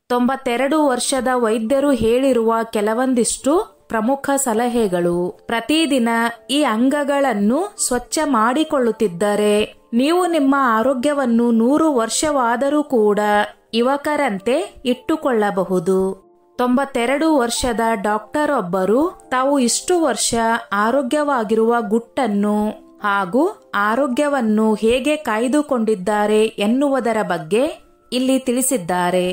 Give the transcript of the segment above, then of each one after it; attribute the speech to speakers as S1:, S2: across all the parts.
S1: 92 ವರ್ಷದ ವೈದ್ಯರು ಹೇಳಿರುವ ಕೆಲವೊಂದಿಷ್ಟು ಪ್ರಮುಖ ಸಲಹೆಗಳು. ಪ್ರತಿದಿನ ಈ ಅಂಗಗಳನ್ನು ಸ್ವಚ್ಛ ಮಾಡಿಕೊಳ್ಳುತ್ತಿದ್ದರೆ ನೀವು ನಿಮ್ಮ ಆರೋಗ್ಯವನ್ನು 100 ವರ್ಷವಾದರೂ ಕೂಡ ಯುವಕರಂತೆ ಇಟ್ಟುಕೊಳ್ಳಬಹುದು. 92 ವರ್ಷದ ಡಾಕ್ಟರ್ ಒಬ್ಬರು ತಾವು ಇಷ್ಟು ವರ್ಷ ಆರೋಗ್ಯವಾಗಿರುವ ಗುಟ್ಟನ್ನು ಹಾಗೂ ಆರೋಗ್ಯವನ್ನು ಹೇಗೆ ಕಾಯ್ದುಕೊಂಡಿದ್ದಾರೆ ಎನ್ನುವುದರ ಬಗ್ಗೆ ಇಲ್ಲಿ ತಿಳಿಸಿದ್ದಾರೆ.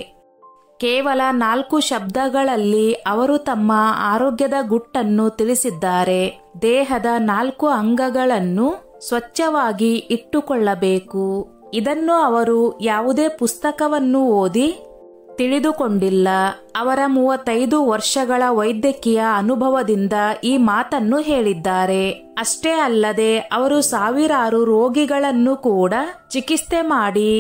S1: ಕೇವಲ 4 ಶಬ್ದಗಳಲ್ಲಿ ಅವರು ತಮ್ಮ ಆರೋಗ್ಯದ ಗುಟ್ಟನ್ನು ತಿಳಿಸಿದ್ದಾರೆ. ದೇಹದ 4 ಅಂಗಗಳನ್ನು ಸ್ವಚ್ಛವಾಗಿ ಇಟ್ಟುಕೊಳ್ಳಬೇಕು. ಇದನ್ನು ಅವರು ಯಾವುದೇ ಪುಸ್ತಕವನ್ನು ಓದಿ ತಿಳಿದುಕೊಂಡಿಲ್ಲ. ಅವರ 35 ವರ್ಷಗಳ ವೈದ್ಯಕೀಯ ಅನುಭವದಿಂದ ಈ ಮಾತನ್ನು ಹೇಳಿದ್ದಾರೆ. ಅಷ್ಟೇ ಅಲ್ಲದೆ ಅವರು ಸಾವಿರಾರು ರೋಗಿಗಳನ್ನು ಕೂಡ ಚಿಕಿತ್ಸೆ ಮಾಡಿ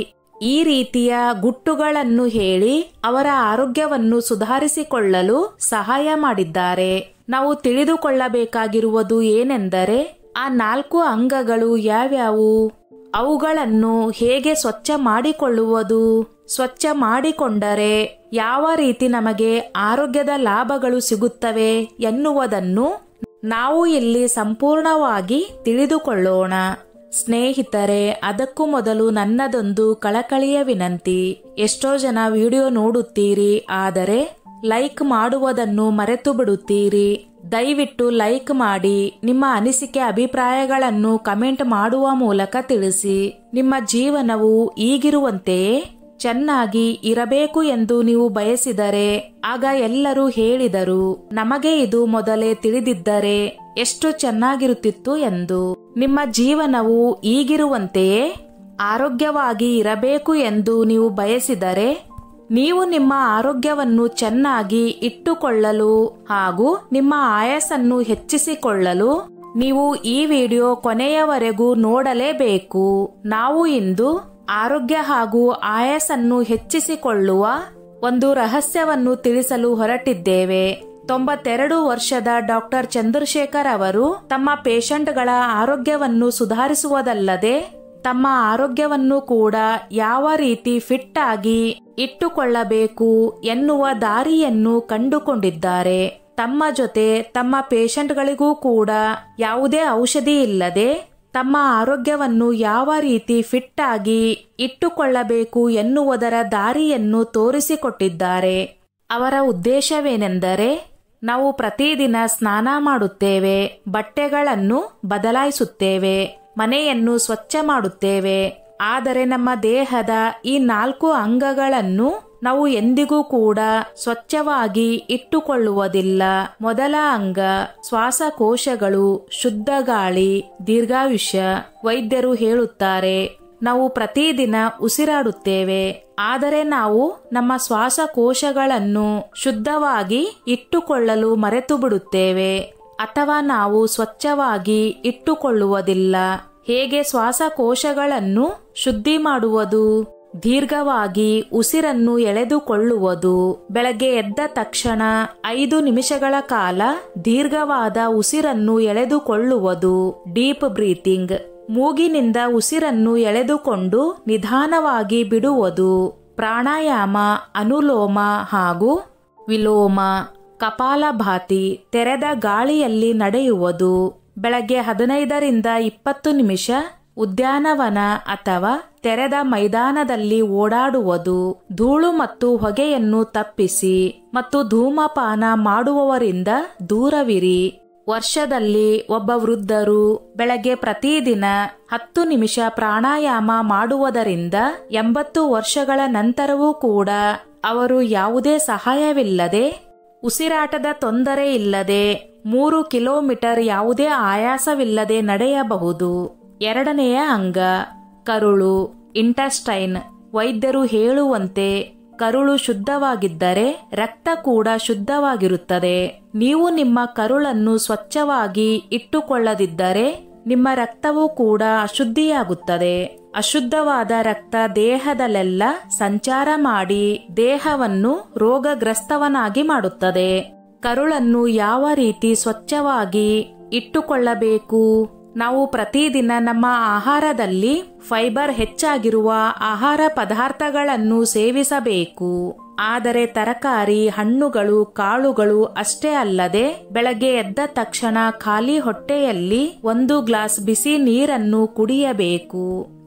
S1: ಈ ರೀತಿಯ ಗುಟ್ಟುಗಳನ್ನು ಹೇಳಿ ಅವರ ಆರೋಗ್ಯವನ್ನು ಸುಧಾರಿಸಿಕೊಳ್ಳಲು ಸಹಾಯ ಮಾಡಿದ್ದಾರೆ. ನಾವು ತಿಳಿದುಕೊಳ್ಳಬೇಕಾಗಿರುವುದು ಏನೆಂದರೆ ಆ 4 ಅಂಗಗಳು ಯಾವ್ಯಾವು, ಅವುಗಳನ್ನು ಹೇಗೆ ಸ್ವಚ್ಛ ಮಾಡಿಕೊಳ್ಳುವುದು, ಸ್ವಚ್ಛ ಮಾಡಿಕೊಂಡರೆ ಯಾವ ರೀತಿ ನಮಗೆ ಆರೋಗ್ಯದ ಲಾಭಗಳು ಸಿಗುತ್ತವೆ ಎನ್ನುವುದನ್ನು ನಾವು ಇಲ್ಲಿ ಸಂಪೂರ್ಣವಾಗಿ ತಿಳಿದುಕೊಳ್ಳೋಣ. ಸ್ನೇಹಿತರೆ, ಅದಕ್ಕೂ ಮೊದಲು ನನ್ನದೊಂದು ಕಳಕಳಿಯ ವಿನಂತಿ. ಎಷ್ಟೋ ಜನ ವಿಡಿಯೋ ನೋಡುತ್ತೀರಿ, ಆದರೆ ಲೈಕ್ ಮಾಡುವುದನ್ನು ಮರೆತು ಬಿಡುತ್ತೀರಿ. ದಯವಿಟ್ಟು ಲೈಕ್ ಮಾಡಿ, ನಿಮ್ಮ ಅನಿಸಿಕೆ ಅಭಿಪ್ರಾಯಗಳನ್ನು ಕಮೆಂಟ್ ಮಾಡುವ ಮೂಲಕ ತಿಳಿಸಿ. ನಿಮ್ಮ ಜೀವನವು ಈಗಿರುವಂತೆಯೇ ಚೆನ್ನಾಗಿ ಇರಬೇಕು ಎಂದು ನೀವು ಬಯಸಿದರೆ ಆಗ ಎಲ್ಲರೂ ಹೇಳಿದರು, ನಮಗೆ ಇದು ಮೊದಲೇ ತಿಳಿದಿದ್ದರೆ ಎಷ್ಟು ಚೆನ್ನಾಗಿರುತ್ತಿತ್ತು ಎಂದು. ನಿಮ್ಮ ಜೀವನವು ಈಗಿರುವಂತೆಯೇ ಆರೋಗ್ಯವಾಗಿ ಇರಬೇಕು ಎಂದು ನೀವು ಬಯಸಿದರೆ ನೀವು ನಿಮ್ಮ ಆರೋಗ್ಯವನ್ನು ಚೆನ್ನಾಗಿ ಇಟ್ಟುಕೊಳ್ಳಲು ಹಾಗೂ ನಿಮ್ಮ ಆಯಸ್ಸನ್ನು ಹೆಚ್ಚಿಸಿಕೊಳ್ಳಲು ನೀವು ಈ ವಿಡಿಯೋ ಕೊನೆಯವರೆಗೂ ನೋಡಲೇಬೇಕು. ನಾವು ಇಂದು ಆರೋಗ್ಯ ಹಾಗೂ ಆಯಸ್ಸನ್ನು ಹೆಚ್ಚಿಸಿಕೊಳ್ಳುವ ಒಂದು ರಹಸ್ಯವನ್ನು ತಿಳಿಸಲು ಹೊರಟಿದ್ದೇವೆ. 92 ವರ್ಷದ ಡಾಕ್ಟರ್ ಚಂದ್ರಶೇಖರ್ ಅವರು ತಮ್ಮ ಪೇಷಂಟ್ಗಳ ಆರೋಗ್ಯವನ್ನು ಸುಧಾರಿಸುವುದಲ್ಲದೆ ತಮ್ಮ ಆರೋಗ್ಯವನ್ನು ಕೂಡ ಯಾವ ರೀತಿ ಫಿಟ್ ಆಗಿ ಇಟ್ಟುಕೊಳ್ಳಬೇಕು ಎನ್ನುವ ದಾರಿಯನ್ನು ಕಂಡುಕೊಂಡಿದ್ದಾರೆ. ತಮ್ಮ ಜೊತೆ ತಮ್ಮ ಪೇಷಂಟ್ಗಳಿಗೂ ಕೂಡ ಯಾವುದೇ ಔಷಧಿ ಇಲ್ಲದೆ ತಮ್ಮ ಆರೋಗ್ಯವನ್ನು ಯಾವ ರೀತಿ ಫಿಟ್ ಆಗಿ ಇಟ್ಟುಕೊಳ್ಳಬೇಕು ಎನ್ನುವುದರ ದಾರಿಯನ್ನು ತೋರಿಸಿಕೊಟ್ಟಿದ್ದಾರೆ. ಅವರ ಉದ್ದೇಶವೇನೆಂದರೆ ನಾವು ಪ್ರತಿದಿನ ಸ್ನಾನ ಮಾಡುತ್ತೇವೆ, ಬಟ್ಟೆಗಳನ್ನು ಬದಲಾಯಿಸುತ್ತೇವೆ, ಮನೆಯನ್ನು ಸ್ವಚ್ಛ ಮಾಡುತ್ತೇವೆ. ಆದರೆ ನಮ್ಮ ದೇಹದ ಈ 4 ಅಂಗಗಳನ್ನು ನಾವು ಎಂದಿಗೂ ಕೂಡ ಸ್ವಚ್ಛವಾಗಿ ಇಟ್ಟುಕೊಳ್ಳುವುದಿಲ್ಲ. ಮೊದಲ ಅಂಗ ಶ್ವಾಸಕೋಶಗಳು, ಶುದ್ಧ ಗಾಳಿ, ದೀರ್ಘಾಯುಷ್ಯ. ವೈದ್ಯರು ಹೇಳುತ್ತಾರೆ ನಾವು ಪ್ರತಿದಿನ ಉಸಿರಾಡುತ್ತೇವೆ, ಆದರೆ ನಾವು ನಮ್ಮ ಶ್ವಾಸಕೋಶಗಳನ್ನು ಶುದ್ಧವಾಗಿ ಇಟ್ಟುಕೊಳ್ಳಲು ಮರೆತು ಬಿಡುತ್ತೇವೆ ಅಥವಾ ನಾವು ಸ್ವಚ್ಛವಾಗಿ ಇಟ್ಟುಕೊಳ್ಳುವುದಿಲ್ಲ. ಹೇಗೆ ಶ್ವಾಸಕೋಶಗಳನ್ನು ಶುದ್ಧಿ ಮಾಡುವುದು? ದೀರ್ಘವಾಗಿ ಉಸಿರನ್ನು ಎಳೆದುಕೊಳ್ಳುವುದು. ಬೆಳಗ್ಗೆ ಎದ್ದ ತಕ್ಷಣ 5 ನಿಮಿಷಗಳ ಕಾಲ ದೀರ್ಘವಾದ ಉಸಿರನ್ನು ಎಳೆದುಕೊಳ್ಳುವುದು, ಡೀಪ್ ಬ್ರೀತಿಂಗ್. ಮೂಗಿನಿಂದ ಉಸಿರನ್ನು ಎಳೆದುಕೊಂಡು ನಿಧಾನವಾಗಿ ಬಿಡುವುದು, ಪ್ರಾಣಾಯಾಮ, ಅನುಲೋಮ ಹಾಗೂ ವಿಲೋಮ. ಕಪಾಲಭಾತಿ, ತೆರೆದ ಗಾಳಿಯಲ್ಲಿ ನಡೆಯುವುದು. ಬೆಳಗ್ಗೆ 15 ರಿಂದ 20 ನಿಮಿಷ ಉದ್ಯಾನವನ ಅಥವಾ ತೆರೆದ ಮೈದಾನದಲ್ಲಿ ಓಡಾಡುವುದು. ಧೂಳು ಮತ್ತು ಹೊಗೆಯನ್ನು ತಪ್ಪಿಸಿ ಮತ್ತು ಧೂಮಪಾನ ಮಾಡುವವರಿಂದ ದೂರವಿರಿ. ವರ್ಷದಲ್ಲಿ ಒಬ್ಬ ವೃದ್ಧರು ಬೆಳಗ್ಗೆ ಪ್ರತಿದಿನ 10 ನಿಮಿಷ ಪ್ರಾಣಾಯಾಮ ಮಾಡುವುದರಿಂದ 80 ವರ್ಷಗಳ ನಂತರವೂ ಕೂಡ ಅವರು ಯಾವುದೇ ಸಹಾಯವಿಲ್ಲದೆ, ಉಸಿರಾಟದ ತೊಂದರೆ ಇಲ್ಲದೆ 3 ಕಿಲೋಮೀಟರ್ ಯಾವುದೇ ಆಯಾಸವಿಲ್ಲದೆ ನಡೆಯಬಹುದು. ಎರಡನೆಯ ಅಂಗ ಕರುಳು, ಇಂಟೆಸ್ಟೈನ್. ವೈದ್ಯರು ಹೇಳುವಂತೆ ಕರುಳು ಶುದ್ಧವಾಗಿದ್ದರೆ ರಕ್ತ ಕೂಡ ಶುದ್ಧವಾಗಿರುತ್ತದೆ. ನೀವು ನಿಮ್ಮ ಕರುಳನ್ನು ಸ್ವಚ್ಛವಾಗಿ ಇಟ್ಟುಕೊಳ್ಳದಿದ್ದರೆ ನಿಮ್ಮ ರಕ್ತವೂ ಕೂಡ ಅಶುದ್ಧಿಯಾಗುತ್ತದೆ. ಅಶುದ್ಧವಾದ ರಕ್ತ ದೇಹದಲ್ಲೆಲ್ಲ ಸಂಚಾರ ಮಾಡಿ ದೇಹವನ್ನು ರೋಗಗ್ರಸ್ತವನ್ನಾಗಿ ಮಾಡುತ್ತದೆ. ಕರುಳನ್ನು ಯಾವ ರೀತಿ ಸ್ವಚ್ಛವಾಗಿ ಇಟ್ಟುಕೊಳ್ಳಬೇಕು? ನಾವು ಪ್ರತಿದಿನ ನಮ್ಮ ಆಹಾರದಲ್ಲಿ ಫೈಬರ್ ಹೆಚ್ಚಾಗಿರುವ ಆಹಾರ ಪದಾರ್ಥಗಳನ್ನು ಸೇವಿಸಬೇಕು. ಆದರೆ ತರಕಾರಿ, ಹಣ್ಣುಗಳು, ಕಾಳುಗಳು ಅಷ್ಟೇ ಅಲ್ಲದೆ ಬೆಳಗ್ಗೆ ಎದ್ದ ತಕ್ಷಣ ಖಾಲಿ ಹೊಟ್ಟೆಯಲ್ಲಿ 1 ಗ್ಲಾಸ್ ಬಿಸಿ ನೀರನ್ನು ಕುಡಿಯಬೇಕು.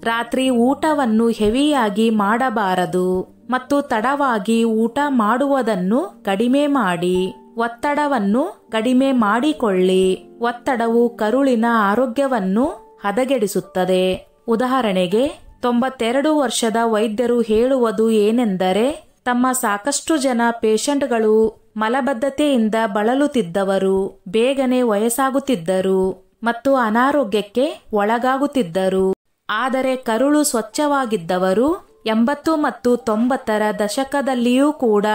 S1: ರಾತ್ರಿ ಊಟವನ್ನು ಹೆವಿಯಾಗಿ ಮಾಡಬಾರದು ಮತ್ತು ತಡವಾಗಿ ಊಟ ಮಾಡುವುದನ್ನು ಕಡಿಮೆ ಮಾಡಿ. ಒತ್ತಡವನ್ನು ಕಡಿಮೆ ಮಾಡಿಕೊಳ್ಳಿ. ಒತ್ತಡವು ಕರುಳಿನ ಆರೋಗ್ಯವನ್ನು ಹದಗೆಡಿಸುತ್ತದೆ. ಉದಾಹರಣೆಗೆ 92 ವರ್ಷದ ವೈದ್ಯರು ಹೇಳುವುದು ಏನೆಂದರೆ, ತಮ್ಮ ಸಾಕಷ್ಟು ಜನ ಪೇಷಂಟ್ಗಳು ಮಲಬದ್ಧತೆಯಿಂದ ಬಳಲುತ್ತಿದ್ದವರು, ಬೇಗನೆ ವಯಸ್ಸಾಗುತ್ತಿದ್ದರು ಮತ್ತು ಅನಾರೋಗ್ಯಕ್ಕೆ ಒಳಗಾಗುತ್ತಿದ್ದರು. ಆದರೆ ಕರುಳು ಸ್ವಚ್ಛವಾಗಿದ್ದವರು 80 ಮತ್ತು 90ರ ದಶಕದಲ್ಲಿಯೂ ಕೂಡ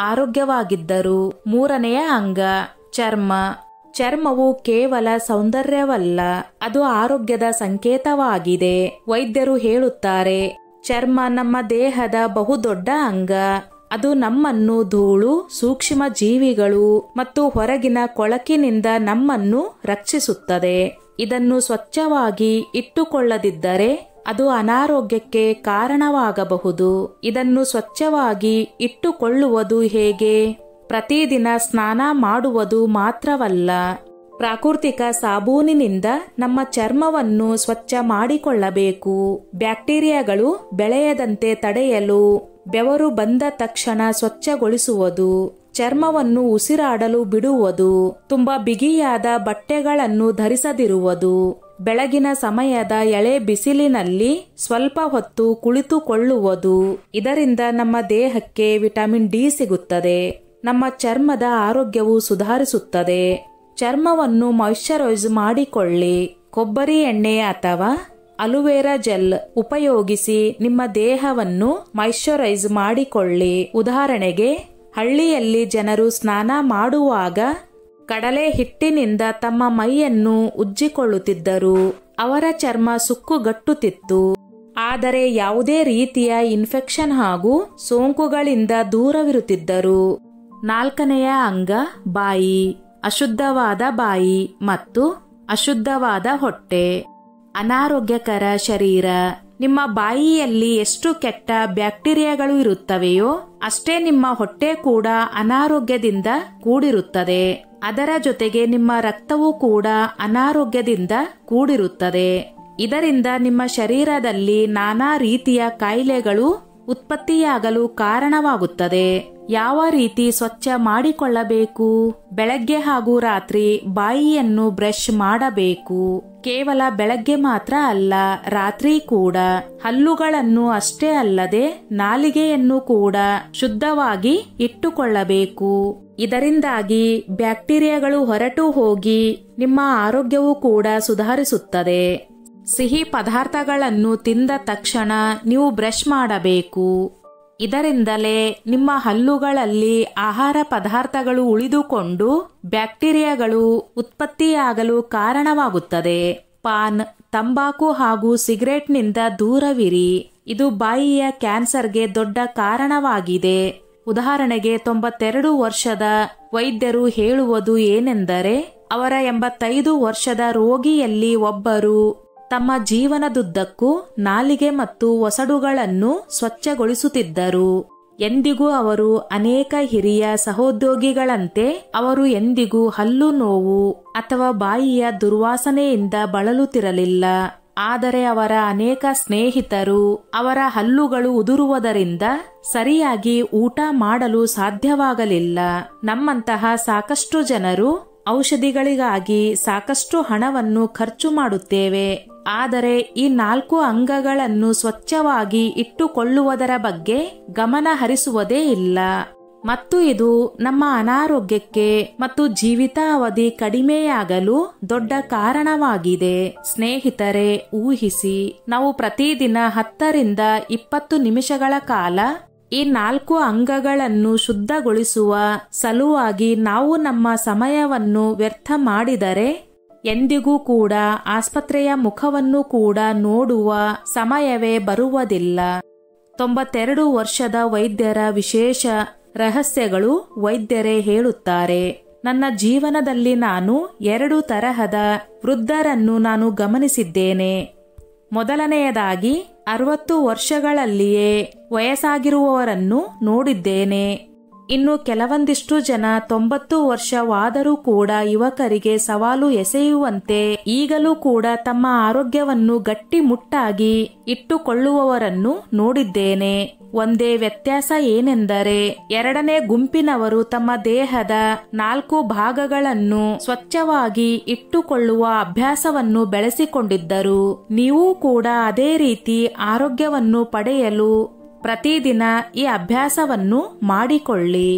S1: ಆರೋಗ್ಯವಾಗಿದ್ದರು. 3ನೇ ಅಂಗ ಚರ್ಮ. ಚರ್ಮವು ಕೇವಲ ಸೌಂದರ್ಯವಲ್ಲ, ಅದು ಆರೋಗ್ಯದ ಸಂಕೇತವಾಗಿದೆ. ವೈದ್ಯರು ಹೇಳುತ್ತಾರೆ, ಚರ್ಮ ನಮ್ಮ ದೇಹದ ಬಹುದೊಡ್ಡ ಅಂಗ. ಅದು ನಮ್ಮನ್ನು ಧೂಳು, ಸೂಕ್ಷ್ಮ ಜೀವಿಗಳು ಮತ್ತು ಹೊರಗಿನ ಕೊಳಕಿನಿಂದ ನಮ್ಮನ್ನು ರಕ್ಷಿಸುತ್ತದೆ. ಇದನ್ನು ಸ್ವಚ್ಛವಾಗಿ ಇಟ್ಟುಕೊಳ್ಳದಿದ್ದರೆ ಅದು ಅನಾರೋಗ್ಯಕ್ಕೆ ಕಾರಣವಾಗಬಹುದು. ಇದನ್ನು ಸ್ವಚ್ಛವಾಗಿ ಇಟ್ಟುಕೊಳ್ಳುವುದು ಹೇಗೆ? ಪ್ರತಿದಿನ ಸ್ನಾನ ಮಾಡುವುದು ಮಾತ್ರವಲ್ಲ, ಪ್ರಾಕೃತಿಕ ಸಾಬೂನಿನಿಂದ ನಮ್ಮ ಚರ್ಮವನ್ನು ಸ್ವಚ್ಛ ಮಾಡಿಕೊಳ್ಳಬೇಕು. ಬ್ಯಾಕ್ಟೀರಿಯಾಗಳು ಬೆಳೆಯದಂತೆ ತಡೆಯಲು ಬೆವರು ಬಂದ ತಕ್ಷಣ ಸ್ವಚ್ಛಗೊಳಿಸುವುದು, ಚರ್ಮವನ್ನು ಉಸಿರಾಡಲು ಬಿಡುವುದು, ತುಂಬಾ ಬಿಗಿಯಾದ ಬಟ್ಟೆಗಳನ್ನು ಧರಿಸದಿರುವುದು, ಬೆಳಗಿನ ಸಮಯದ ಎಳೆ ಬಿಸಿಲಿನಲ್ಲಿ ಸ್ವಲ್ಪ ಹೊತ್ತು ಕುಳಿತುಕೊಳ್ಳುವುದು. ಇದರಿಂದ ನಮ್ಮ ದೇಹಕ್ಕೆ ವಿಟಮಿನ್ ಡಿ ಸಿಗುತ್ತದೆ. ನಮ್ಮ ಚರ್ಮದ ಆರೋಗ್ಯವು ಸುಧಾರಿಸುತ್ತದೆ. ಚರ್ಮವನ್ನು ಮಾಯಿಶ್ಚರೈಸ್ ಮಾಡಿಕೊಳ್ಳಿ. ಕೊಬ್ಬರಿ ಎಣ್ಣೆ ಅಥವಾ ಅಲೋವೆರಾ ಜೆಲ್ ಉಪಯೋಗಿಸಿ ನಿಮ್ಮ ದೇಹವನ್ನು ಮಾಯಿಶ್ಚರೈಸ್ ಮಾಡಿಕೊಳ್ಳಿ. ಉದಾಹರಣೆಗೆ, ಹಳ್ಳಿಯಲ್ಲಿ ಜನರು ಸ್ನಾನ ಮಾಡುವಾಗ ಕಡಲೆ ಹಿಟ್ಟಿನಿಂದ ತಮ್ಮ ಮೈಯನ್ನು ಉಜ್ಜಿಕೊಳ್ಳುತ್ತಿದ್ದರು. ಅವರ ಚರ್ಮ ಸುಕ್ಕುಗಟ್ಟುತ್ತಿತ್ತು, ಆದರೆ ಯಾವುದೇ ರೀತಿಯ ಇನ್ಫೆಕ್ಷನ್ ಹಾಗೂ ಸೋಂಕುಗಳಿಂದ ದೂರವಿರುತ್ತಿದ್ದರು. 4ನೆಯ ಅಂಗ ಬಾಯಿ. ಅಶುದ್ಧವಾದ ಬಾಯಿ ಮತ್ತು ಅಶುದ್ಧವಾದ ಹೊಟ್ಟೆ. ಅನಾರೋಗ್ಯಕರ ಶರೀರ. ನಿಮ್ಮ ಬಾಯಿಯಲ್ಲಿ ಎಷ್ಟು ಕೆಟ್ಟ ಬ್ಯಾಕ್ಟೀರಿಯಾಗಳು ಇರುತ್ತವೆಯೋ ಅಷ್ಟೇ ನಿಮ್ಮ ಹೊಟ್ಟೆ ಕೂಡ ಅನಾರೋಗ್ಯದಿಂದ ಕೂಡಿರುತ್ತದೆ. ಅದರ ಜೊತೆಗೆ ನಿಮ್ಮ ರಕ್ತವೂ ಕೂಡ ಅನಾರೋಗ್ಯದಿಂದ ಕೂಡಿರುತ್ತದೆ. ಇದರಿಂದ ನಿಮ್ಮ ಶರೀರದಲ್ಲಿ ನಾನಾ ರೀತಿಯ ಕಾಯಿಲೆಗಳು ಉತ್ಪತ್ತಿಯಾಗಲು ಕಾರಣವಾಗುತ್ತದೆ. ಯಾವ ರೀತಿ ಸ್ವಚ್ಛ ಮಾಡಿಕೊಳ್ಳಬೇಕು? ಬೆಳಗ್ಗೆ ಹಾಗೂ ರಾತ್ರಿ ಬಾಯಿಯನ್ನು ಬ್ರಷ್ ಮಾಡಬೇಕು. ಕೇವಲ ಬೆಳಗ್ಗೆ ಮಾತ್ರ ಅಲ್ಲ, ರಾತ್ರಿ ಕೂಡ. ಹಲ್ಲುಗಳನ್ನು ಅಷ್ಟೇ ಅಲ್ಲದೆ ನಾಲಿಗೆಯನ್ನು ಕೂಡ ಶುದ್ಧವಾಗಿ ಇಟ್ಟುಕೊಳ್ಳಬೇಕು. ಇದರಿಂದಾಗಿ ಬ್ಯಾಕ್ಟೀರಿಯಾಗಳು ಹೊರಟು ಹೋಗಿ ನಿಮ್ಮ ಆರೋಗ್ಯವೂ ಕೂಡ ಸುಧಾರಿಸುತ್ತದೆ. ಸಿಹಿ ಪದಾರ್ಥಗಳನ್ನು ತಿಂದ ತಕ್ಷಣ ನೀವು ಬ್ರಷ್ ಮಾಡಬೇಕು. ಇದರಿಂದಲೇ ನಿಮ್ಮ ಹಲ್ಲುಗಳಲ್ಲಿ ಆಹಾರ ಪದಾರ್ಥಗಳು ಉಳಿದುಕೊಂಡು ಬ್ಯಾಕ್ಟೀರಿಯಾಗಳು ಉತ್ಪತ್ತಿಯಾಗಲು ಕಾರಣವಾಗುತ್ತದೆ. ಪಾನ್, ತಂಬಾಕು ಹಾಗೂ ಸಿಗರೆಟ್ನಿಂದ ದೂರವಿರಿ. ಇದು ಬಾಯಿಯ ಕ್ಯಾನ್ಸರ್ಗೆ ದೊಡ್ಡ ಕಾರಣವಾಗಿದೆ. ಉದಾಹರಣೆಗೆ 92 ವರ್ಷದ ವೈದ್ಯರು ಹೇಳುವುದು ಏನೆಂದರೆ, ಅವರ 85 ವರ್ಷದ ರೋಗಿಯಲ್ಲಿ ಒಬ್ಬರು ತಮ್ಮ ಜೀವನದುದ್ದಕ್ಕೂ ನಾಲಿಗೆ ಮತ್ತು ಒಸಡುಗಳನ್ನು ಸ್ವಚ್ಛಗೊಳಿಸುತ್ತಿದ್ದರು. ಎಂದಿಗೂ ಅವರು ಅನೇಕ ಹಿರಿಯ ಸಹೋದ್ಯೋಗಿಗಳಂತೆ ಅವರು ಎಂದಿಗೂ ಹಲ್ಲು ನೋವು ಅಥವಾ ಬಾಯಿಯ ದುರ್ವಾಸನೆಯಿಂದ ಬಳಲುತ್ತಿರಲಿಲ್ಲ. ಆದರೆ ಅವರ ಅನೇಕ ಸ್ನೇಹಿತರು ಅವರ ಹಲ್ಲುಗಳು ಉದುರುವುದರಿಂದ ಸರಿಯಾಗಿ ಊಟ ಮಾಡಲು ಸಾಧ್ಯವಾಗಲಿಲ್ಲ. ನಮ್ಮಂತಹ ಸಾಕಷ್ಟು ಜನರು ಔಷಧಿಗಳಿಗಾಗಿ ಸಾಕಷ್ಟು ಹಣವನ್ನು ಖರ್ಚು ಮಾಡುತ್ತೇವೆ, ಆದರೆ ಈ 4 ಅಂಗಗಳನ್ನು ಸ್ವಚ್ಛವಾಗಿ ಇಟ್ಟುಕೊಳ್ಳುವುದರ ಬಗ್ಗೆ ಗಮನ ಹರಿಸುವುದೇ ಇಲ್ಲ. ಮತ್ತು ಇದು ನಮ್ಮ ಅನಾರೋಗ್ಯಕ್ಕೆ ಮತ್ತು ಜೀವಿತಾವಧಿ ಕಡಿಮೆಯಾಗಲು ದೊಡ್ಡ ಕಾರಣವಾಗಿದೆ. ಸ್ನೇಹಿತರೆ, ಊಹಿಸಿ, ನಾವು ಪ್ರತಿದಿನ 10 ರಿಂದ 20 ನಿಮಿಷಗಳ ಕಾಲ ಈ 4 ಅಂಗಗಳನ್ನು ಶುದ್ಧಗೊಳಿಸುವ ಸಲುವಾಗಿ ನಾವು ನಮ್ಮ ಸಮಯವನ್ನು ವ್ಯರ್ಥ ಮಾಡಿದರೆ ಎಂದಿಗೂ ಕೂಡ ಆಸ್ಪತ್ರೆಯ ಮುಖವನ್ನು ಕೂಡ ನೋಡುವ ಸಮಯವೇ ಬರುವುದಿಲ್ಲ. 92 ವರ್ಷದ ವೈದ್ಯರ ವಿಶೇಷ ರಹಸ್ಯಗಳು. ವೈದ್ಯರೇ ಹೇಳುತ್ತಾರೆ, ನನ್ನ ಜೀವನದಲ್ಲಿ ನಾನು 2 ತರಹದ ವೃದ್ಧರನ್ನು ನಾನು ಗಮನಿಸಿದ್ದೇನೆ. ಮೊದಲನೆಯದಾಗಿ 60 ವರ್ಷಗಳಲ್ಲಿಯೇ ವಯಸ್ಸಾಗಿರುವವರನ್ನು ನೋಡಿದ್ದೇನೆ. ಇನ್ನು ಕೆಲವೊಂದಿಷ್ಟು ಜನ 90 ವರ್ಷವಾದರೂ ಕೂಡ ಯುವಕರಿಗೆ ಸವಾಲು ಎಸೆಯುವಂತೆ ಈಗಲೂ ಕೂಡ ತಮ್ಮ ಆರೋಗ್ಯವನ್ನು ಗಟ್ಟಿಮುಟ್ಟಾಗಿ ಇಟ್ಟುಕೊಳ್ಳುವವರನ್ನು ನೋಡಿದ್ದೇನೆ. ಒಂದೇ ವ್ಯತ್ಯಾಸ ಏನೆಂದರೆ ಎರಡನೇ ಗುಂಪಿನವರು ತಮ್ಮ ದೇಹದ 4 ಭಾಗಗಳನ್ನು ಸ್ವಚ್ಛವಾಗಿ ಇಟ್ಟುಕೊಳ್ಳುವ ಅಭ್ಯಾಸವನ್ನು ಬೆಳೆಸಿಕೊಂಡಿದ್ದರು. ನೀವು ಕೂಡ ಅದೇ ರೀತಿ ಆರೋಗ್ಯವನ್ನು ಪಡೆಯಲು ಪ್ರತಿದಿನ ಈ ಅಭ್ಯಾಸವನ್ನು ಮಾಡಿಕೊಳ್ಳಿ.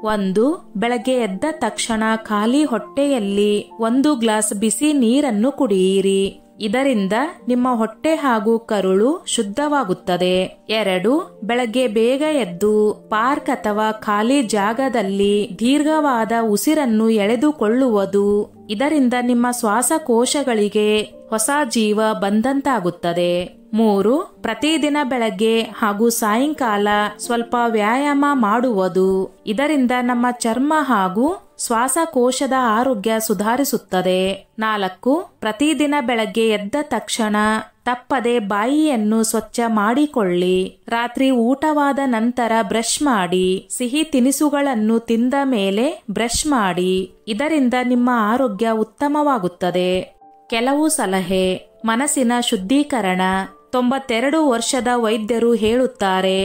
S1: 1. ಬೆಳಗ್ಗೆ ಎದ್ದ ತಕ್ಷಣ ಖಾಲಿ ಹೊಟ್ಟೆಯಲ್ಲಿ 1 ಗ್ಲಾಸ್ ಬಿಸಿ ನೀರನ್ನು ಕುಡಿಯಿರಿ. ಇದರಿಂದ ನಿಮ್ಮ ಹೊಟ್ಟೆ ಹಾಗೂ ಕರುಳು ಶುದ್ಧವಾಗುತ್ತದೆ. 2. ಬೆಳಗ್ಗೆ ಬೇಗ ಎದ್ದು ಪಾರ್ಕ್ ಅಥವಾ ಖಾಲಿ ಜಾಗದಲ್ಲಿ ದೀರ್ಘವಾದ ಉಸಿರನ್ನು ಎಳೆದುಕೊಳ್ಳುವುದು. ಇದರಿಂದ ನಿಮ್ಮ ಶ್ವಾಸಕೋಶಗಳಿಗೆ ಹೊಸ ಜೀವ ಬಂದಂತಾಗುತ್ತದೆ. 3. ಪ್ರತಿದಿನ ಬೆಳಗ್ಗೆ ಹಾಗೂ ಸಾಯಂಕಾಲ ಸ್ವಲ್ಪ ವ್ಯಾಯಾಮ ಮಾಡುವುದು. ಇದರಿಂದ ನಮ್ಮ ಚರ್ಮ ಹಾಗೂ ಶ್ವಾಸಕೋಶದ ಆರೋಗ್ಯ ಸುಧಾರಿಸುತ್ತದೆ. 4. ಪ್ರತಿದಿನ ಬೆಳಗ್ಗೆ ಎದ್ದ ತಕ್ಷಣ ತಪ್ಪದೆ ಬಾಯಿಯನ್ನು ಸ್ವಚ್ಛ ಮಾಡಿಕೊಳ್ಳಿ. ರಾತ್ರಿ ಊಟವಾದ ನಂತರ ಬ್ರಷ್ ಮಾಡಿ. ಸಿಹಿ ತಿನಿಸುಗಳನ್ನು ತಿಂದ ಮೇಲೆ ಬ್ರಷ್ ಮಾಡಿ. ಇದರಿಂದ ನಿಮ್ಮ ಆರೋಗ್ಯ ಉತ್ತಮವಾಗುತ್ತದೆ. ಕೆಲವು ಸಲಹೆ. ಮನಸ್ಸಿನ ಶುದ್ಧೀಕರಣ. 92 ವರ್ಷದ ವೈದ್ಯರು ಹೇಳುತ್ತಾರೆ,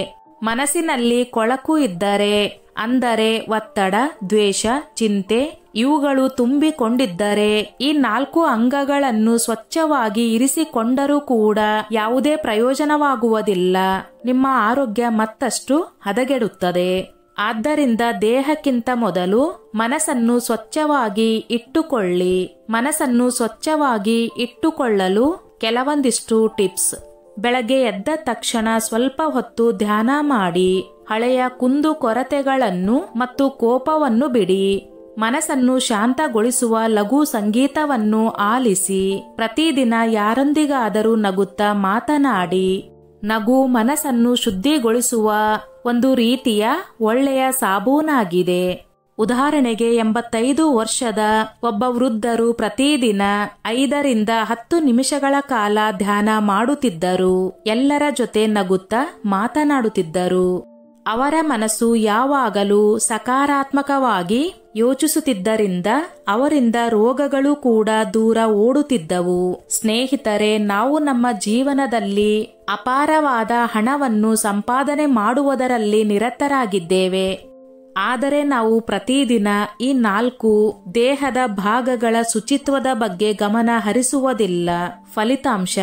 S1: ಮನಸ್ಸಿನಲ್ಲಿ ಕೊಳಕು ಇದ್ದರೆ, ಅಂದರೆ ಒತ್ತಡ, ದ್ವೇಷ, ಚಿಂತೆ ಇವುಗಳು ತುಂಬಿಕೊಂಡಿದ್ದರೆ ಈ 4 ಅಂಗಗಳನ್ನು ಸ್ವಚ್ಛವಾಗಿ ಇರಿಸಿಕೊಂಡರೂ ಕೂಡ ಯಾವುದೇ ಪ್ರಯೋಜನವಾಗುವುದಿಲ್ಲ. ನಿಮ್ಮ ಆರೋಗ್ಯ ಮತ್ತಷ್ಟು ಹದಗೆಡುತ್ತದೆ. ಆದ್ದರಿಂದ ದೇಹಕ್ಕಿಂತ ಮೊದಲು ಮನಸ್ಸನ್ನು ಸ್ವಚ್ಛವಾಗಿ ಇಟ್ಟುಕೊಳ್ಳಿ. ಮನಸ್ಸನ್ನು ಸ್ವಚ್ಛವಾಗಿ ಇಟ್ಟುಕೊಳ್ಳಲು ಕೆಲವೊಂದಿಷ್ಟು ಟಿಪ್ಸ್. ಬೆಳಗ್ಗೆ ಎದ್ದ ತಕ್ಷಣ ಸ್ವಲ್ಪ ಹೊತ್ತು ಧ್ಯಾನ ಮಾಡಿ. ಹಳೆಯ ಕುಂದು ಕೊರತೆಗಳನ್ನು ಮತ್ತು ಕೋಪವನ್ನು ಬಿಡಿ. ಮನಸ್ಸನ್ನು ಶಾಂತಗೊಳಿಸುವ ಲಘು ಸಂಗೀತವನ್ನು ಆಲಿಸಿ. ಪ್ರತಿದಿನ ಯಾರೊಂದಿಗಾದರೂ ನಗುತ್ತಾ ಮಾತನಾಡಿ. ನಗು ಮನಸ್ಸನ್ನು ಶುದ್ಧಿಗೊಳಿಸುವ ಒಂದು ರೀತಿಯ ಒಳ್ಳೆಯ ಸಾಬೂನಾಗಿದೆ. ಉದಾಹರಣೆಗೆ 85 ವರ್ಷದ ಒಬ್ಬ ವೃದ್ಧರು ಪ್ರತಿದಿನ 5 ರಿಂದ 10 ನಿಮಿಷಗಳ ಕಾಲ ಧ್ಯಾನ ಮಾಡುತ್ತಿದ್ದರು. ಎಲ್ಲರ ಜೊತೆ ನಗುತ್ತಾ ಮಾತನಾಡುತ್ತಿದ್ದರು. ಅವರ ಮನಸ್ಸು ಯಾವಾಗಲೂ ಸಕಾರಾತ್ಮಕವಾಗಿ ಯೋಚಿಸುತ್ತಿದ್ದರಿಂದ ಅವರಿಂದ ರೋಗಗಳು ಕೂಡ ದೂರ ಓಡುತ್ತಿದ್ದವು. ಸ್ನೇಹಿತರೆ, ನಾವು ನಮ್ಮ ಜೀವನದಲ್ಲಿ ಅಪಾರವಾದ ಹಣವನ್ನು ಸಂಪಾದನೆ ಮಾಡುವುದರಲ್ಲಿ ನಿರತರಾಗಿದ್ದೇವೆ. ಆದರೆ ನಾವು ಪ್ರತಿದಿನ ಈ 4 ದೇಹದ ಭಾಗಗಳ ಶುಚಿತ್ವದ ಬಗ್ಗೆ ಗಮನ ಹರಿಸುವುದಿಲ್ಲ. ಫಲಿತಾಂಶ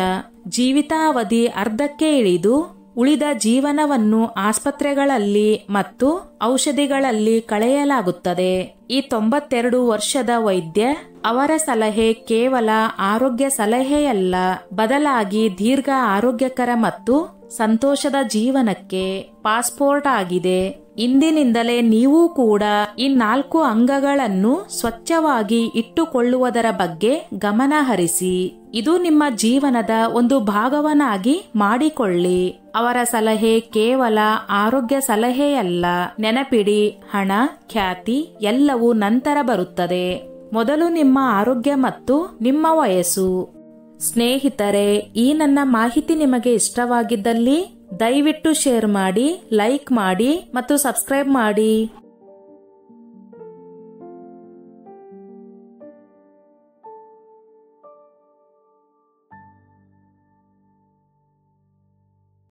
S1: ಜೀವಿತಾವಧಿ ಅರ್ಧಕ್ಕೆ ಇಳಿದು ಉಳಿದ ಜೀವನವನ್ನು ಆಸ್ಪತ್ರೆಗಳಲ್ಲಿ ಮತ್ತು ಔಷಧಿಗಳಲ್ಲಿ ಕಳೆಯಲಾಗುತ್ತದೆ. ಈ 92 ವರ್ಷದ ವೈದ್ಯ ಅವರ ಸಲಹೆ ಕೇವಲ ಆರೋಗ್ಯ ಸಲಹೆಯಲ್ಲ, ಬದಲಾಗಿ ದೀರ್ಘ ಆರೋಗ್ಯಕರ ಮತ್ತು ಸಂತೋಷದ ಜೀವನಕ್ಕೆ ಪಾಸ್ಪೋರ್ಟ್ ಆಗಿದೆ. ಇಂದಿನಿಂದಲೇ ನೀವು ಕೂಡ ಈ 4 ಅಂಗಗಳನ್ನು ಸ್ವಚ್ಛವಾಗಿ ಇಟ್ಟುಕೊಳ್ಳುವುದರ ಬಗ್ಗೆ ಗಮನ ಹರಿಸಿ. ಇದು ನಿಮ್ಮ ಜೀವನದ ಒಂದು ಭಾಗವನ್ನಾಗಿ ಮಾಡಿಕೊಳ್ಳಿ. ಅವರ ಸಲಹೆ ಕೇವಲ ಆರೋಗ್ಯ ಸಲಹೆಯಲ್ಲ. ನೆನಪಿಡಿ, ಹಣ, ಖ್ಯಾತಿ ಎಲ್ಲವೂ ನಂತರ ಬರುತ್ತದೆ. ಮೊದಲು ನಿಮ್ಮ ಆರೋಗ್ಯ ಮತ್ತು ನಿಮ್ಮ ವಯಸ್ಸು. ಸ್ನೇಹಿತರೆ, ಈ ನನ್ನ ಮಾಹಿತಿ ನಿಮಗೆ ಇಷ್ಟವಾಗಿದ್ದಲ್ಲಿ ದಯವಿಟ್ಟು ಶೇರ್ ಮಾಡಿ, ಲೈಕ್ ಮಾಡಿ ಮತ್ತು ಸಬ್ಸ್ಕ್ರೈಬ್ ಮಾಡಿ.